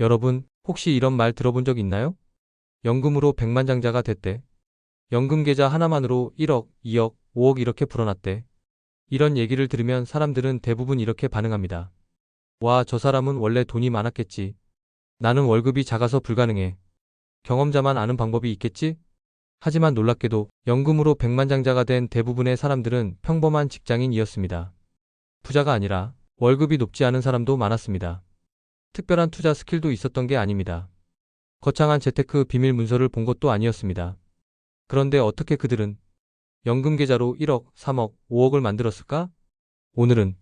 여러분, 혹시 이런 말 들어본 적 있나요? 연금으로 백만장자가 됐대. 연금 계좌 하나만으로 1억, 2억, 5억 이렇게 불어났대. 이런 얘기를 들으면 사람들은 대부분 이렇게 반응합니다. 와, 저 사람은 원래 돈이 많았겠지. 나는 월급이 작아서 불가능해. 경험자만 아는 방법이 있겠지? 하지만 놀랍게도 연금으로 백만장자가 된 대부분의 사람들은 평범한 직장인이었습니다. 부자가 아니라 월급이 높지 않은 사람도 많았습니다. 특별한 투자 스킬도 있었던 게 아닙니다. 거창한 재테크 비밀 문서를 본 것도 아니었습니다. 그런데 어떻게 그들은 연금 계좌로 1억, 3억, 5억을 만들었을까? 오늘은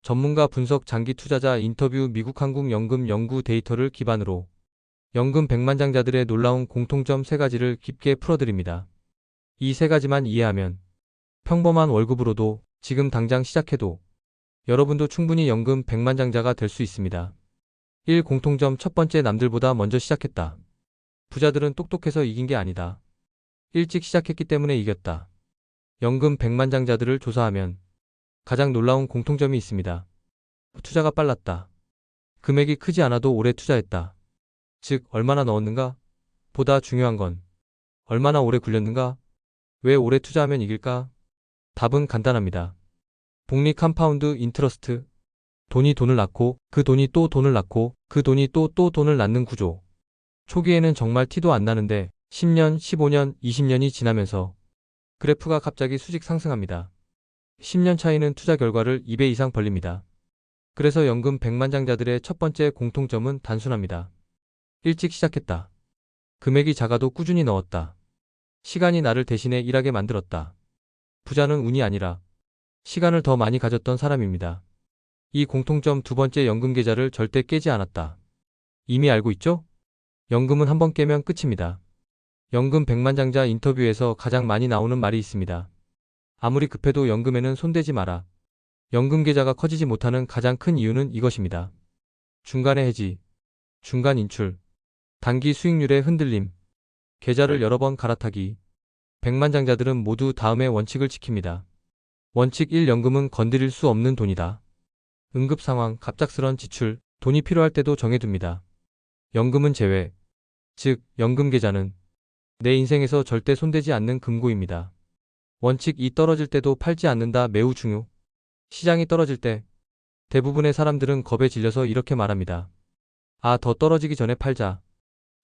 전문가 분석 장기 투자자 인터뷰 미국 한국연금 연구 데이터를 기반으로 연금 백만장자들의 놀라운 공통점 3가지를 깊게 풀어드립니다. 이 3가지만 이해하면 평범한 월급으로도 지금 당장 시작해도 여러분도 충분히 연금 백만장자가 될 수 있습니다. 1. 공통점 첫 번째, 남들보다 먼저 시작했다. 부자들은 똑똑해서 이긴 게 아니다. 일찍 시작했기 때문에 이겼다. 연금 백만장자들을 조사하면 가장 놀라운 공통점이 있습니다. 투자가 빨랐다. 금액이 크지 않아도 오래 투자했다. 즉, 얼마나 넣었는가? 보다 중요한 건 얼마나 오래 굴렸는가? 왜 오래 투자하면 이길까? 답은 간단합니다. 복리 컴파운드 인트러스트. 돈이 돈을 낳고 그 돈이 또 돈을 낳고 그 돈이 또 돈을 낳는 구조. 초기에는 정말 티도 안 나는데 10년, 15년, 20년이 지나면서 그래프가 갑자기 수직 상승합니다. 10년 차이는 투자 결과를 2배 이상 벌립니다. 그래서 연금 백만장자들의 첫 번째 공통점은 단순합니다. 일찍 시작했다. 금액이 작아도 꾸준히 넣었다. 시간이 나를 대신에 일하게 만들었다. 부자는 운이 아니라 시간을 더 많이 가졌던 사람입니다. 이 공통점 두 번째, 연금 계좌를 절대 깨지 않았다. 이미 알고 있죠? 연금은 한번 깨면 끝입니다. 연금 백만장자 인터뷰에서 가장 많이 나오는 말이 있습니다. 아무리 급해도 연금에는 손대지 마라. 연금 계좌가 커지지 못하는 가장 큰 이유는 이것입니다. 중간에 해지, 중간 인출, 단기 수익률의 흔들림, 계좌를 여러 번 갈아타기. 백만장자들은 모두 다음의 원칙을 지킵니다. 원칙 1. 연금은 건드릴 수 없는 돈이다. 응급 상황, 갑작스런 지출, 돈이 필요할 때도 정해둡니다. 연금은 제외, 즉 연금 계좌는 내 인생에서 절대 손대지 않는 금고입니다. 원칙 2. 떨어질 때도 팔지 않는다. 매우 중요. 시장이 떨어질 때 대부분의 사람들은 겁에 질려서 이렇게 말합니다. 아, 더 떨어지기 전에 팔자.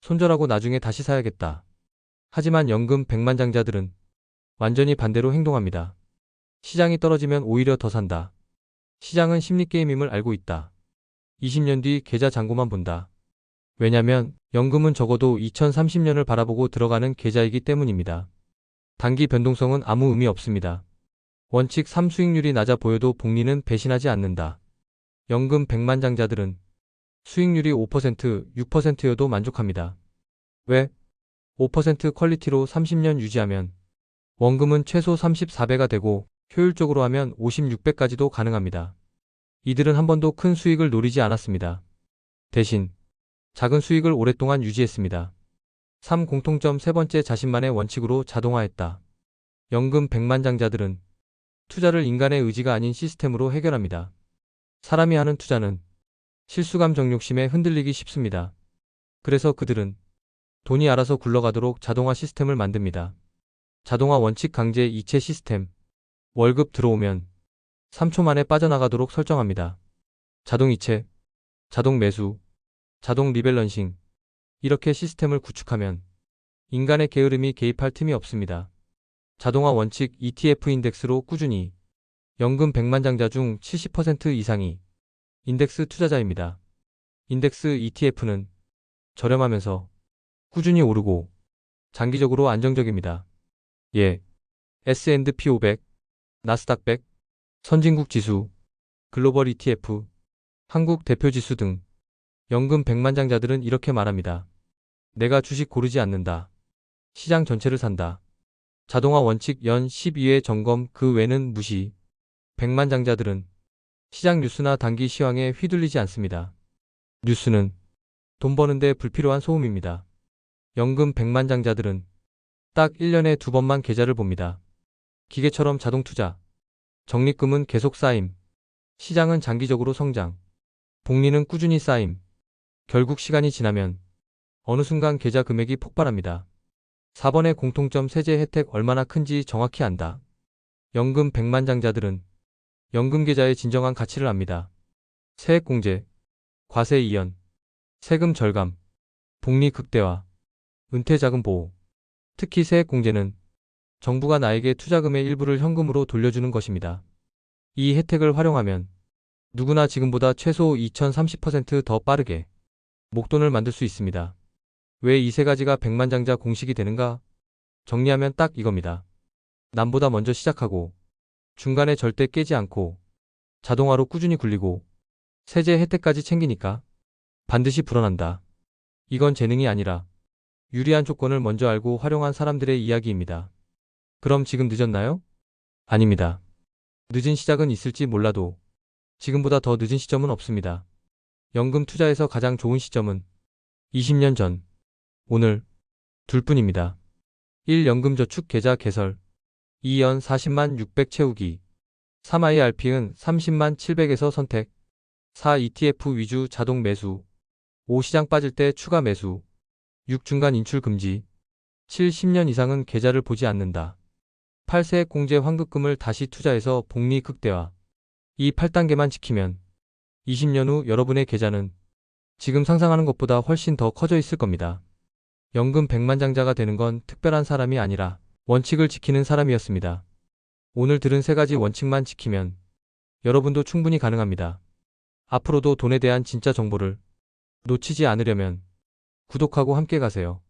손절하고 나중에 다시 사야겠다. 하지만 연금 백만장자들은 완전히 반대로 행동합니다. 시장이 떨어지면 오히려 더 산다. 시장은 심리게임임을 알고 있다. 20년 뒤 계좌 잔고만 본다. 왜냐면 연금은 적어도 2030년을 바라보고 들어가는 계좌이기 때문입니다. 단기 변동성은 아무 의미 없습니다. 원칙 3. 수익률이 낮아 보여도 복리는 배신하지 않는다. 연금 백만장자들은 수익률이 5%, 6%여도 만족합니다. 왜? 5% 퀄리티로 30년 유지하면 원금은 최소 34배가 되고 효율적으로 하면 56배까지도 가능합니다. 이들은 한 번도 큰 수익을 노리지 않았습니다. 대신 작은 수익을 오랫동안 유지했습니다. 3. 공통점 세 번째, 자신만의 원칙으로 자동화했다. 연금 백만장자들은 투자를 인간의 의지가 아닌 시스템으로 해결합니다. 사람이 하는 투자는 실수감 정욕심에 흔들리기 쉽습니다. 그래서 그들은 돈이 알아서 굴러가도록 자동화 시스템을 만듭니다. 자동화 원칙 강제 이체 시스템. 월급 들어오면 3초 만에 빠져나가도록 설정합니다. 자동 이체, 자동 매수, 자동 리밸런싱. 이렇게 시스템을 구축하면 인간의 게으름이 개입할 틈이 없습니다. 자동화 원칙 ETF 인덱스로 꾸준히. 연금 백만장자 중 70% 이상이 인덱스 투자자입니다. 인덱스 ETF는 저렴하면서 꾸준히 오르고 장기적으로 안정적입니다. 예. S&P 500, 나스닥 100, 선진국 지수, 글로벌 ETF, 한국 대표 지수 등. 연금 백만장자들은 이렇게 말합니다. 내가 주식 고르지 않는다. 시장 전체를 산다. 자동화 원칙 연 12회 점검, 그 외는 무시. 백만장자들은 시장 뉴스나 단기 시황에 휘둘리지 않습니다. 뉴스는 돈 버는데 불필요한 소음입니다. 연금 백만장자들은 딱 1년에 2번만 계좌를 봅니다. 기계처럼 자동 투자. 적립금은 계속 쌓임. 시장은 장기적으로 성장. 복리는 꾸준히 쌓임. 결국 시간이 지나면 어느 순간 계좌 금액이 폭발합니다. 4번의 공통점 세제 혜택 얼마나 큰지 정확히 안다. 연금 백만장자들은 연금 계좌의 진정한 가치를 압니다. 세액공제, 과세 이연, 세금 절감, 복리 극대화, 은퇴자금 보호. 특히 세액공제는 정부가 나에게 투자금의 일부를 현금으로 돌려주는 것입니다. 이 혜택을 활용하면 누구나 지금보다 최소 2030%더 빠르게 목돈을 만들 수 있습니다. 왜 이 세 가지가 백만장자 공식이 되는가? 정리하면 딱 이겁니다. 남보다 먼저 시작하고 중간에 절대 깨지 않고 자동화로 꾸준히 굴리고 세제 혜택까지 챙기니까 반드시 불어난다. 이건 재능이 아니라 유리한 조건을 먼저 알고 활용한 사람들의 이야기입니다. 그럼 지금 늦었나요? 아닙니다. 늦은 시작은 있을지 몰라도 지금보다 더 늦은 시점은 없습니다. 연금 투자에서 가장 좋은 시점은 20년 전, 오늘 둘 뿐입니다. 1. 연금저축 계좌 개설. 2. 연 40만 600 채우기. 3. IRP은 30만 700에서 선택. 4. ETF 위주 자동 매수. 5. 시장 빠질 때 추가 매수. 6. 중간 인출 금지. 7. 10년 이상은 계좌를 보지 않는다. 8. 세액공제 환급금을 다시 투자해서 복리 극대화. 이 8단계만 지키면 20년 후 여러분의 계좌는 지금 상상하는 것보다 훨씬 더 커져 있을 겁니다. 연금 백만장자가 되는 건 특별한 사람이 아니라 원칙을 지키는 사람이었습니다. 오늘 들은 세 가지 원칙만 지키면 여러분도 충분히 가능합니다. 앞으로도 돈에 대한 진짜 정보를 놓치지 않으려면 구독하고 함께 가세요.